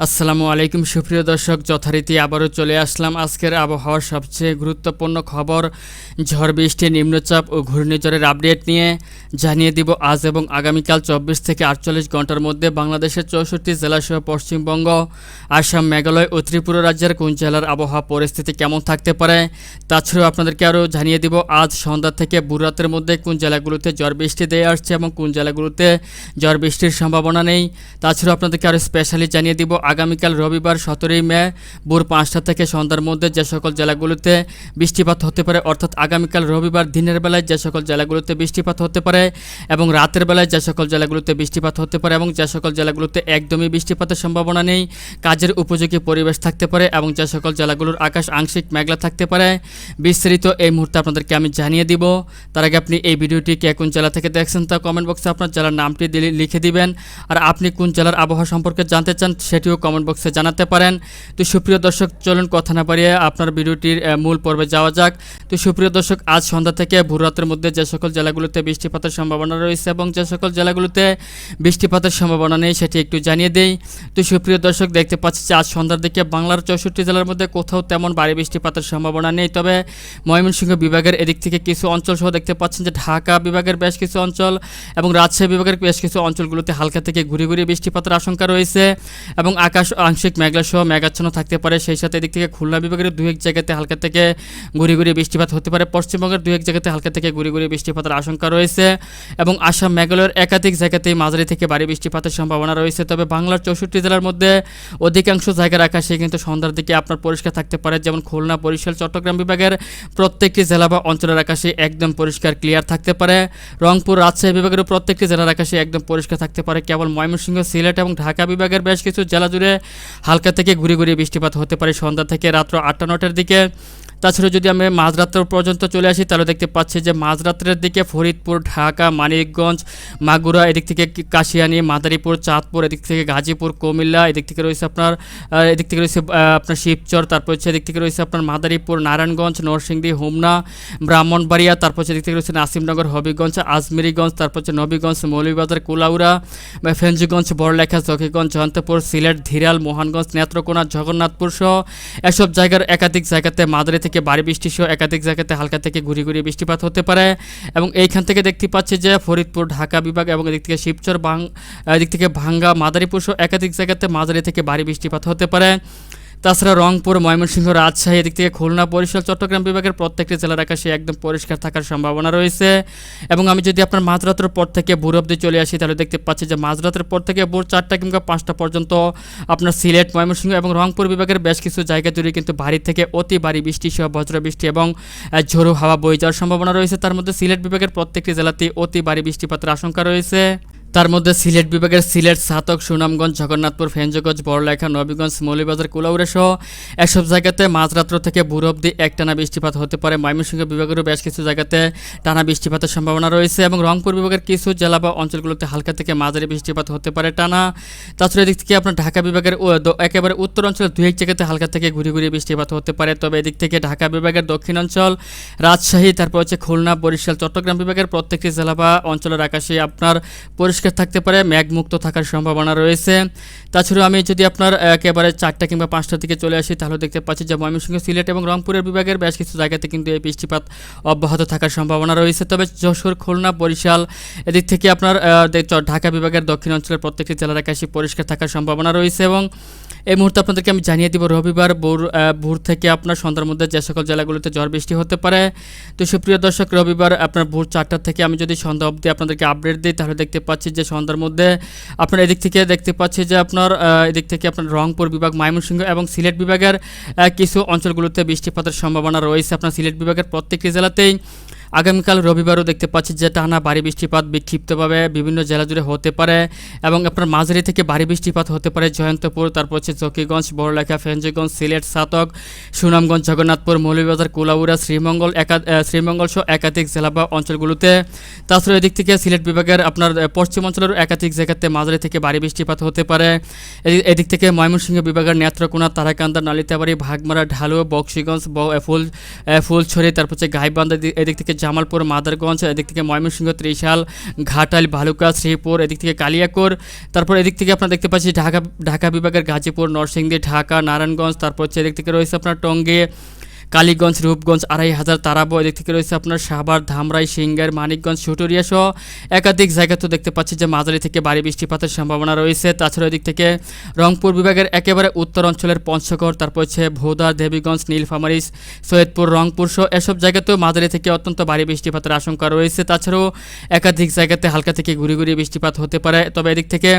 আসসালামু আলাইকুম সুপ্রিয় দর্শক, যথারীতি আবারও চলে আসলাম আজকের আবহাওয়ার সবচেয়ে গুরুত্বপূর্ণ খবর ঝড় বৃষ্টি, নিম্নচাপ ও ঘূর্ণিঝড়ের আপডেট নিয়ে জানিয়ে দিব আজ এবং আগামীকাল 24 থেকে 48 ঘন্টার মধ্যে বাংলাদেশের 64 জেলাসহ পশ্চিমবঙ্গ, আসাম, মেঘালয় ও ত্রিপুরা রাজ্যের কোন জেলার আবহাওয়া পরিস্থিতি কেমন থাকতে পারে। তাছাড়াও আপনাদেরকে আরও জানিয়ে দিব আজ সন্ধ্যা থেকে ভোররাতের মধ্যে কোন জেলাগুলোতে ঝড় বৃষ্টি দিয়ে আসছে এবং কোন জেলাগুলোতে ঝড় বৃষ্টির সম্ভাবনা নেই। তাছাড়াও আপনাদেরকে আরও স্পেশালি জানিয়ে দিব আগামীকাল রবিবার 17 মে ভোর 5টা থেকে সন্ধ্যার মধ্যে যে সকল জেলাগুলোতে বৃষ্টিপাত হতে পারে, অর্থাৎ আগামীকাল রবিবার দিনের বেলায় যে সকল জেলাগুলোতে বৃষ্টিপাত হতে পারে এবং রাতের বেলায় যে সকল জেলাগুলোতে বৃষ্টিপাত হতে পারে এবং যে সকল জেলাগুলোতে একদমই বৃষ্টিপাতের সম্ভাবনা নেই, কাজের উপযোগী পরিবেশ থাকতে পারে এবং যে সকল জেলাগুলোর আকাশ আংশিক মেঘলা থাকতে পারে, বিস্তারিত এই মুহূর্তে আপনাদেরকে আমি জানিয়ে দিব। তার আগে আপনি এই ভিডিওটি কে কোন জেলা থেকে দেখছেন তা কমেন্ট বক্সে আপনার জেলার নামটি লিখে দিবেন, আর আপনি কোন জেলার আবহাওয়া সম্পর্কে জানতে চান সেটিও কমেন্ট বক্সে জানাতে পারেন। তো সুপ্রিয় দর্শক, চলুন কথা না বাড়িয়ে আপনার ভিডিওটির মূল পর্বে যাওয়া যাক। তো সুপ্রিয় দর্শক, আজ সন্ধ্যা থেকে ভোর রাতের মধ্যে যে সকল জেলাগুলোতে বৃষ্টিপাতের সম্ভাবনা রয়েছে এবং যে সকল জেলাগুলোতে বৃষ্টিপাতের সম্ভাবনা নেই সেটি একটু জানিয়ে দেই। তো সুপ্রিয় দর্শক, দেখতে পাচ্ছি যে আজ সন্ধ্যার দিকে বাংলার 64 জেলার মধ্যে কোথাও তেমন ভারী বৃষ্টিপাতের সম্ভাবনা নেই, তবে ময়মনসিংহ বিভাগের এদিক থেকে কিছু অঞ্চল সহ দেখতে পাচ্ছেন যে ঢাকা বিভাগের বেশ কিছু অঞ্চল এবং রাজশাহী বিভাগের বেশ কিছু অঞ্চলগুলোতে হালকা থেকে ঘুরে ঘুরে বৃষ্টিপাতের আশঙ্কা রয়েছে এবং আকাশ আংশিক মেঘলা সহ মেঘাচ্ছন্ন থাকতে পারে। সেই সাথে এদিক থেকে খুলনা বিভাগের দু এক জায়গাতে হালকা থেকে ঘুরে ঘুরে বৃষ্টিপাত হতে পারে, পশ্চিমবঙ্গের দু এক জায়গাতে হালকা থেকে ঘুরে ঘুরে বৃষ্টিপাতের আশঙ্কা রয়েছে এবং আসাম, মেঘালয়ের একাধিক জায়গাতেই মাঝারি থেকে ভারী বৃষ্টিপাতের সম্ভাবনা রয়েছে। তবে বাংলার 64 জেলার মধ্যে অধিকাংশ জায়গার আকাশে কিন্তু সন্ধ্যার দিকে আপনার পরিষ্কার থাকতে পারে, যেমন খুলনা, বরিশাল, চট্টগ্রাম বিভাগের প্রত্যেকটি জেলা বা অঞ্চলের আকাশে একদম পরিষ্কার ক্লিয়ার থাকতে পারে। রংপুর, রাজশাহী বিভাগের প্রত্যেকটি জেলার আকাশে একদম পরিষ্কার থাকতে পারে। কেবল ময়মনসিংহ, সিলেট এবং ঢাকা বিভাগের বেশ কিছু জেলা জুড়ে হালকা থেকে ঘুরে ঘুরে বৃষ্টিপাত হতে পারে সন্ধ্যা থেকে রাত্র 8টা-9টার দিকে। তাছাড়া যদি আমি মাঝরাত্র পর্যন্ত চলে আসি তাহলে দেখতে পাচ্ছি যে মাঝরাত্রের দিকে ফরিদপুর, ঢাকা, মানিকগঞ্জ, মাগুরা, এদিক থেকে কাশিয়ানী, মাদারীপুর, চাঁদপুর, এদিক থেকে গাজীপুর, কুমিল্লা, এদিক থেকে রয়েছে আপনার শিবচর, তারপর হচ্ছে এদিক থেকে রয়েছে আপনার মাদারীপুর, নারায়ণগঞ্জ, নরসিংদী, হোমনা, ব্রাহ্মণবাড়িয়া, তারপর হচ্ছে এদিক থেকে রয়েছে নাসিমনগর, হবিগঞ্জ, আজমেরীগঞ্জ, তারপর হচ্ছে নবীগঞ্জ, মৌলভীবাজার, কুলাউড়া, ফেঞ্জিগঞ্জ, বড়লেখা, জকিগঞ্জ, জয়ন্তপুর, সিলেট, ধীরাল, মোহনগঞ্জ, নেত্রকোনা, জগন্নাথপুর সহ এসব জায়গার একাধিক জায়গাতে মাঝারি থেকে ভারী বৃষ্টি সহ একাধিক জায়গাতে হালকা থেকে ঘুরে ঘুরে বৃষ্টিপাত হতে পারে এবং এইখান থেকে দেখতে পাচ্ছি যে ফরিদপুর, ঢাকা বিভাগ এবং এদিক থেকে শিবচর, এদিক থেকে ভাঙ্গা, মাদারীপুর সহ একাধিক জায়গাতে মাঝারি থেকে ভারী বৃষ্টিপাত হতে পারে। তাছাড়া রংপুর, ময়মনসিংহ, রাজশাহী, এদিক থেকে খুলনা, বরিশাল, চট্টগ্রাম বিভাগের প্রত্যেকটি জেলার আকাশে একদম পরিষ্কার থাকার সম্ভাবনা রয়েছে। এবং আমি যদি আপনার মাঝরাতের পর থেকে ভোর অবধি চলে আসি তাহলে দেখতে পাচ্ছি যে মাঝরাতের পর থেকে ভোর 4টা কিংবা 5টা পর্যন্ত আপনার সিলেট, ময়মনসিংহ এবং রংপুর বিভাগের বেশ কিছু জায়গা জুড়ে কিন্তু ভারী থেকে অতি ভারী বৃষ্টি সহ বজ্র বৃষ্টি এবং ঝোড়ো হাওয়া বয়ে যাওয়ার সম্ভাবনা রয়েছে। তার মধ্যে সিলেট বিভাগের প্রত্যেকটি জেলাতেই অতি ভারী বৃষ্টিপাতের আশঙ্কা রয়েছে। তার মধ্যে সিলেট বিভাগের সিলেট, ছাতক, সুনামগঞ্জ, জগন্নাথপুর, ফেঞ্জগঞ্জ, বড়লেখা, নবীগঞ্জ, মৌলভীবাজার, কুলাউড়া সহ এসব জায়গাতে মাঝরাত্র থেকে ভোর অবধি একটানা বৃষ্টিপাত হতে পারে। ময়মনসিংহ বিভাগেরও বেশ কিছু জায়গাতে টানা বৃষ্টিপাতের সম্ভাবনা রয়েছে এবং রংপুর বিভাগের কিছু জেলা বা অঞ্চলগুলোতে হালকা থেকে মাঝারি বৃষ্টিপাত হতে পারে টানা। তাছাড়া এদিক থেকে আপনার ঢাকা বিভাগের একেবারে উত্তর অঞ্চলের দু এক জায়গাতে হালকা থেকে ঘুরে ঘুরে বৃষ্টিপাত হতে পারে। তবে এদিক থেকে ঢাকা বিভাগের দক্ষিণ অঞ্চল, রাজশাহী, তারপর হচ্ছে খুলনা, বরিশাল, চট্টগ্রাম বিভাগের প্রত্যেকটি জেলা বা অঞ্চলের আকাশে আপনার পরিষ্কার থাকতে পারে, মেঘমুক্ত থাকার সম্ভাবনা রয়েছে। তাছাড়াও আমি যদি আপনার একেবারে 4টা কিংবা 5টার দিকে চলে আসি তাহলে দেখতে পাচ্ছি যে ময়মনসিংহ, সিলেট এবং রংপুরের বিভাগের বেশ কিছু জায়গাতে কিন্তু এই বৃষ্টিপাত অব্যাহত থাকার সম্ভাবনা রয়েছে। তবে যশোর, খুলনা, বরিশাল, এদিক থেকে আপনার ঢাকা বিভাগের দক্ষিণ অঞ্চলের প্রত্যেকটি জেলার আকাশে পরিষ্কার থাকার সম্ভাবনা রয়েছে। এবং এই মুহূর্তে আপনাদেরকে আমি জানিয়ে দিব রবিবার ভোর থেকে আপনার সন্ধ্যার মধ্যে যে সকল জেলাগুলোতে ঝড় বৃষ্টি হতে পারে। তো সুপ্রিয় দর্শক, রবিবার আপনার ভোর 4টা থেকে আমি যদি সন্ধ্যা অবধি আপনাদেরকে আপডেট দিই তাহলে দেখতে পাচ্ছি যে সন্ধ্যার মধ্যে আপনার এদিক থেকে দেখতে পাচ্ছি যে আপনার এদিক থেকে আপনার রংপুর বিভাগ, ময়মনসিংহ এবং সিলেট বিভাগের কিছু অঞ্চলগুলোতে বৃষ্টিপাতের সম্ভাবনা রয়েছে। আপনার সিলেট বিভাগের প্রত্যেকটি জেলাতেই আগামীকাল রবিবারও দেখতে পাচ্ছি যে টানা ভারী বৃষ্টিপাত বিক্ষিপ্তভাবে বিভিন্ন জেলা জুড়ে হতে পারে এবং আপনার মাঝারি থেকে ভারী বৃষ্টিপাত হতে পারে জয়ন্তপুর, তারপর হচ্ছে জকিগঞ্জ, বড়লেখা, ফেঞ্জিগঞ্জ, সিলেট, ছাতক, সুনামগঞ্জ, জগন্নাথপুর, মৌলভীবাজার, কুলাউড়া, শ্রীমঙ্গল সহ একাধিক জেলা বা অঞ্চলগুলোতে। তাছাড়া এদিক থেকে সিলেট বিভাগের আপনার পশ্চিম অঞ্চলের একাধিক জায়গাতে মাঝারি থেকে ভারী বৃষ্টিপাত হতে পারে। এদিক থেকে ময়মনসিংহ বিভাগের নেত্রকোনা, তারাকান্দা, নালিতাবাড়ি, ভাগমারা, ঢালু, বক্সিগঞ্জ, ফুলছড়ি, তারপর হচ্ছে গাইবান্ধা, এদিক থেকে জামালপুর, মাদারগঞ্জ, এদিক থেকে ময়মনসিংহ, ত্রিশাল, ঘাটাইল, ভালুকা, শ্রীপুর, এদিক থেকে কালিয়াকৈর, তারপর এদিক থেকে আপনারা দেখতে পাচ্ছি ঢাকা বিভাগের গাজীপুর, নরসিংদী, ঢাকা, নারায়ণগঞ্জ, তারপর হচ্ছে এদিক থেকে রয়েছে আপনার টঙ্গী, কালীগঞ্জ, রূপগঞ্জ, 2500, তারাবো, এদিক থেকে রয়েছে আপনার সাভার, ধামরাই, সিংগার, মানিকগঞ্জ, সুটুরিয়া সহ একাধিক জায়গা তো দেখতে পাচ্ছি যে মাঝারি থেকে ভারী বৃষ্টিপাতের সম্ভাবনা রয়েছে। তাছাড়া এদিক থেকে রংপুর বিভাগের একেবারে উত্তর অঞ্চলের পঞ্চগড়, তারপর হচ্ছে ভোদা, দেবীগঞ্জ, নীলফামারী, সৈয়দপুর, রংপুর সহ এসব জায়গাতেও মাঝারি থেকে অত্যন্ত ভারী বৃষ্টিপাতের আশঙ্কা রয়েছে। তাছাড়াও একাধিক জায়গাতে হালকা থেকে ঘুরি বৃষ্টিপাত হতে পারে। তবে এদিক থেকে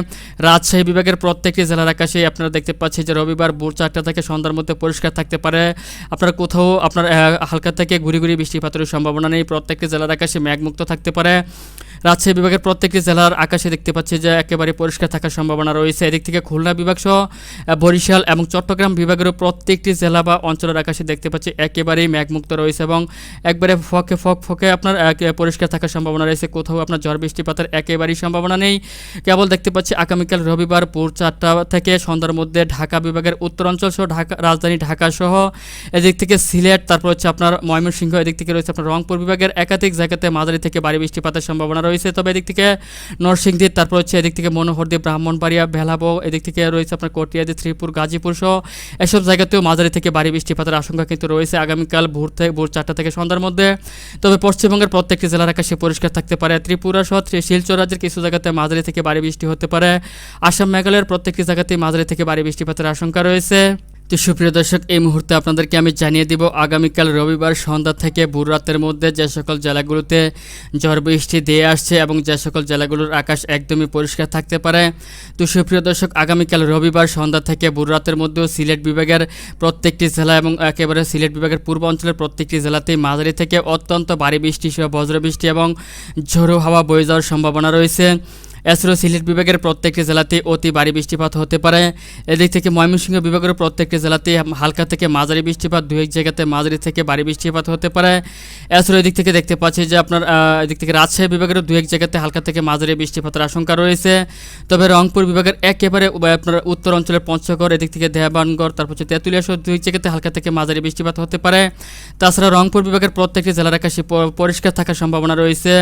রাজশাহী বিভাগের প্রত্যেকটি জেলার আকাশে আপনারা দেখতে পাচ্ছি যে রবিবার ভোর 4টা থেকে সন্ধ্যার মধ্যে পরিষ্কার থাকতে পারে। আপনার কোথাও আপনার হালকা থেকে ঘুরি বৃষ্টিপাতের সম্ভাবনা নেই। প্রত্যেকটি জেলার আকাশে মেঘমুক্ত থাকতে পারে। রাজশাহী বিভাগের প্রত্যেকটি জেলার আকাশে দেখতে পাচ্ছি যে একেবারে পরিষ্কার থাকার সম্ভাবনা রয়েছে। এদিক থেকে খুলনা বিভাগ সহ বরিশাল এবং চট্টগ্রাম বিভাগেরও প্রত্যেকটি জেলা বা অঞ্চলের আকাশে দেখতে পাচ্ছি একেবারেই মেঘমুক্ত রয়েছে এবং একবারে ফকে আপনার পরিষ্কার থাকার সম্ভাবনা রয়েছে। কোথাও আপনার ঝড় বৃষ্টিপাতের একেবারেই সম্ভাবনা নেই। কেবল দেখতে পাচ্ছি আগামীকাল রবিবার ভোর 4টা থেকে সন্ধ্যার মধ্যে ঢাকা বিভাগের উত্তরাঞ্চল সহ রাজধানী ঢাকা সহ এদিক থেকে সিলেট, তারপর হচ্ছে আপনার ময়মনসিংহ, এদিক থেকে রয়েছে আপনার রংপুর বিভাগের একাধিক জায়গাতে মাঝারি থেকে ভারী বৃষ্টিপাতের সম্ভাবনা রয়েছে। তবে এদিক থেকে নরসিংদী, তারপর হচ্ছে এদিক থেকে মনোহরদী, ব্রাহ্মণবাড়িয়া, ভেলাবো, এদিক থেকে রয়েছে আপনার কটিয়াদি, শ্রীপুর, গাজীপুর সহ এসব জায়গাতেও মাঝারি থেকে ভারী বৃষ্টিপাতের আশঙ্কা কিন্তু রয়েছে আগামীকাল ভোর 4টা থেকে সন্ধ্যার মধ্যে। তবে পশ্চিমবঙ্গের প্রত্যেকটি জেলার আকাশে পরিষ্কার থাকতে পারে। ত্রিপুরা সহ শিলচর রাজ্যের কিছু জায়গাতে মাঝারি থেকে ভারী বৃষ্টি হতে পারে। আসাম, মেঘালয়ের প্রত্যেকটি জায়গাতেই মাঝারি থেকে ভারী বৃষ্টিপাতের আশঙ্কা রয়েছে। তো সুপ্রিয় দর্শক, এই মুহূর্তে আপনাদেরকে আমি জানিয়ে দিব আগামীকাল রবিবার সন্ধ্যা থেকে ভোর রাতের মধ্যে যে সকল জেলাগুলোতে ঝড় বৃষ্টি দিয়ে আসছে এবং যে সকল জেলাগুলোর আকাশ একদমই পরিষ্কার থাকতে পারে। তো সুপ্রিয় দর্শক, আগামীকাল রবিবার সন্ধ্যা থেকে ভোর রাতের মধ্যেও সিলেট বিভাগের প্রত্যেকটি জেলা এবং একেবারে সিলেট বিভাগের পূর্ব অঞ্চলের প্রত্যেকটি জেলাতেই মাঝারি থেকে অত্যন্ত ভারী বৃষ্টি সহ বজ্রবৃষ্টি এবং ঝোড়ো হাওয়া বয়ে যাওয়ার সম্ভাবনা রয়েছে। এছাড়াও সিলেট বিভাগের প্রত্যেকটি জেলাতে অতি ভারী বৃষ্টিপাত হতে পারে। এদিক থেকে ময়মনসিংহ বিভাগের প্রত্যেকটি জেলাতে হালকা থেকে মাঝারি বৃষ্টিপাত, দু এক জায়গাতে মাঝারি থেকে ভারী বৃষ্টিপাত হতে পারে। এছাড়াও এদিক থেকে দেখতে পাচ্ছি যে আপনার এদিক থেকে রাজশাহী বিভাগেরও দু এক জায়গাতে হালকা থেকে মাঝারি বৃষ্টিপাতের আশঙ্কা রয়েছে। তবে রংপুর বিভাগের একেবারে আপনার উত্তর অঞ্চলের পঞ্চগড়, এদিক থেকে দেওয়ানগড়, তারপর হচ্ছে তেঁতুলিয়া সহ দু এক জায়গাতে হালকা থেকে মাঝারি বৃষ্টিপাত হতে পারে। তাছাড়া রংপুর বিভাগের প্রত্যেকটি জেলার আকাশে পরিষ্কার থাকার সম্ভাবনা রয়েছে।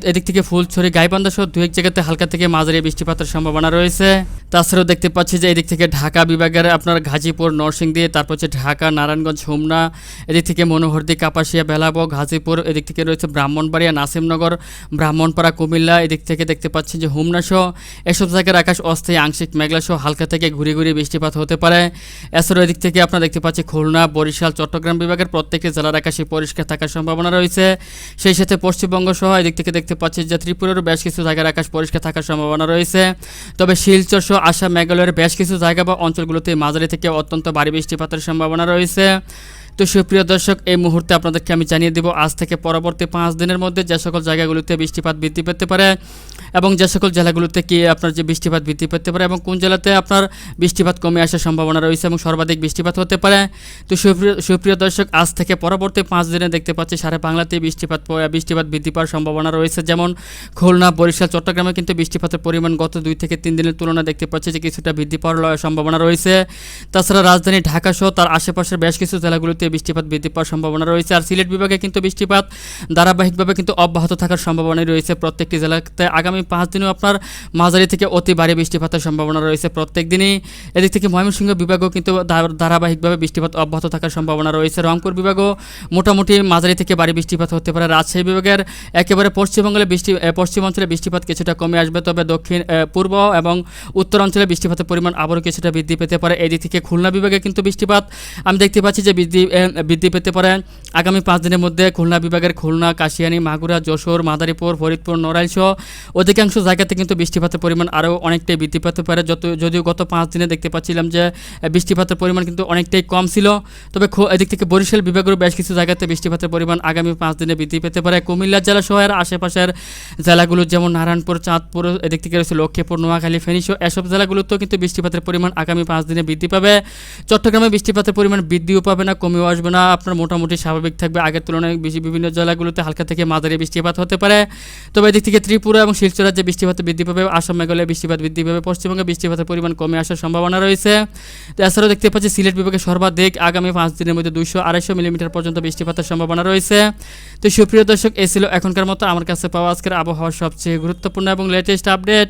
এদিক থেকে ফুলছড়ি, গাইবান্ধা সহ দু এক জায়গাতে হালকা থেকে মাঝারি বৃষ্টিপাতের সম্ভাবনা রয়েছে। তাছাড়াও দেখতে পাচ্ছি যে এদিক থেকে ঢাকা বিভাগের আপনার গাজীপুর, নরসিংদী, তারপর হচ্ছে ঢাকা, নারায়ণগঞ্জ, হোমনা, এদিক থেকে মনোহরদী, কাপাসিয়া, বেলাবো, গাজীপুর, এদিক থেকে রয়েছে ব্রাহ্মণবাড়িয়া, নাসিমনগর, ব্রাহ্মণপাড়া, কুমিল্লা, এদিক থেকে দেখতে পাচ্ছি যে হোমনা সহ এসব জায়গার আকাশ অস্থায়ী আংশিক মেঘলা সহ হালকা থেকে ঘুরে বৃষ্টিপাত হতে পারে। এছাড়াও এদিক থেকে আপনারা দেখতে পাচ্ছি খুলনা, বরিশাল, চট্টগ্রাম বিভাগের প্রত্যেকটি জেলার আকাশে পরিষ্কার থাকার সম্ভাবনা রয়েছে। সেই সাথে পশ্চিমবঙ্গ সহ এদিক থেকে দেখতে পাচ্ছি যে ত্রিপুরারও বেশ কিছু জায়গার আকাশ পরিষ্কার থাকার সম্ভাবনা রয়েছে। তবে শিলচর সহ আসাম, মেঘালয়ের বেশ কিছু জায়গা বা অঞ্চলগুলোতে মাঝারি থেকে অত্যন্ত ভারী বৃষ্টিপাতের সম্ভাবনা রয়েছে। তো সুপ্রিয় দর্শক, এই মুহূর্তে আপনাদেরকে আমি জানিয়ে দেব আজ থেকে পরবর্তী 5 দিনের মধ্যে যে সকল জায়গাগুলোতে বৃষ্টিপাত বৃদ্ধি পেতে পারে এবং যে সকল জেলাগুলোতে কি আপনার যে বৃষ্টিপাত বৃদ্ধি পেতে পারে এবং কোন জেলাতে আপনার বৃষ্টিপাত কমে আসার সম্ভাবনা রয়েছে এবং সর্বাধিক বৃষ্টিপাত হতে পারে। তো সুপ্রিয় দর্শক, আজ থেকে পরবর্তী 5 দিনে দেখতে পাচ্ছি সারা বাংলাতেই বৃষ্টিপাত বৃদ্ধি পাওয়ার সম্ভাবনা রয়েছে। যেমন খুলনা, বরিশাল, চট্টগ্রামে কিন্তু বৃষ্টিপাতের পরিমাণ গত 2 থেকে 3 দিনের তুলনায় দেখতে পাচ্ছি যে কিছুটা বৃদ্ধি পাওয়ার সম্ভাবনা রয়েছে। তাছাড়া রাজধানী ঢাকা সহ তার আশেপাশের বেশ কিছু জেলাগুলোতে বৃষ্টিপাত বৃদ্ধি পাওয়ার সম্ভাবনা রয়েছে। আর সিলেট বিভাগে কিন্তু বৃষ্টিপাত ধারাবাহিকভাবে কিন্তু অব্যাহত থাকার সম্ভাবনা রয়েছে প্রত্যেকটি জেলাতে। আগামী 5 দিনেও আপনার মাঝারি থেকে অতি ভারী বৃষ্টিপাতের সম্ভাবনা রয়েছে প্রত্যেক দিনই। এদিক থেকে ময়মনসিংহ বিভাগও কিন্তু ধারাবাহিকভাবে বৃষ্টিপাত অব্যাহত থাকার সম্ভাবনা রয়েছে। রংপুর বিভাগও মোটামুটি মাঝারি থেকে ভারী বৃষ্টিপাত হতে পারে। রাজশাহী বিভাগের একেবারে পশ্চিম অঞ্চলে বৃষ্টিপাত কিছুটা কমে আসবে, তবে দক্ষিণ পূর্ব এবং উত্তর অঞ্চলে বৃষ্টিপাতের পরিমাণ আবারও কিছুটা বৃদ্ধি পেতে পারে। এদিক থেকে খুলনা বিভাগে কিন্তু বৃষ্টিপাত আমি দেখতে পাচ্ছি যে বৃদ্ধি পেতে পারে আগামী 5 দিনের মধ্যে। খুলনা বিভাগের খুলনা, কাশিয়ানী, মাগুরা, যশোর, মাদারীপুর, ফরিদপুর, নড়াইল সহ অধিকাংশ জায়গাতে কিন্তু বৃষ্টিপাতের পরিমাণ আরও অনেকটাই বৃদ্ধি পেতে পারে। যদিও গত 5 দিনে দেখতে পাচ্ছিলাম যে বৃষ্টিপাতের পরিমাণ কিন্তু অনেকটাই কম ছিল, তবে এদিক থেকে বরিশাল বিভাগেরও বেশ কিছু জায়গাতে বৃষ্টিপাতের পরিমাণ আগামী 5 দিনে বৃদ্ধি পেতে পারে। কুমিল্লা জেলা সহ এর আশেপাশের জেলাগুলো যেমন নারায়ণপুর, চাঁদপুর, এদিক থেকে রয়েছে লক্ষ্মীপুর, নোয়াখালী, ফেনী সহ এসব জেলাগুলোতেও কিন্তু বৃষ্টিপাতের পরিমাণ আগামী 5 দিনে বৃদ্ধি পাবে। চট্টগ্রামে বৃষ্টিপাতের পরিমাণ বৃদ্ধিও পাবে না, কমেও কমেও আসবে না, আপনার মোটামুটি স্বাভাবিক থাকবে। আগের তুলনায় বেশি বিভিন্ন জেলাগুলোতে হালকা থেকে মাঝারি বৃষ্টিপাত হতে পারে। তবে এদিক থেকে ত্রিপুরা এবং শিলচর রাজ্যে বৃষ্টিপাত বৃদ্ধি পাবে, আসাম মেঘালয়ে বৃষ্টিপাত বৃদ্ধি পাবে, পশ্চিমবঙ্গে বৃষ্টিপাতের পরিমাণ কমে আসার সম্ভাবনা রয়েছে। তো এছাড়াও দেখতে পাচ্ছি সিলেট বিভাগে সর্বাধিক আগামী 5 দিনের মধ্যে 200-250 মিলিমিটার পর্যন্ত বৃষ্টিপাতের সম্ভাবনা রয়েছে। তো সুপ্রিয় দর্শক, এই ছিল এখনকার মতো আমার কাছে পাওয়া আজকের আবহাওয়ার সবচেয়ে গুরুত্বপূর্ণ এবং লেটেস্ট আপডেট।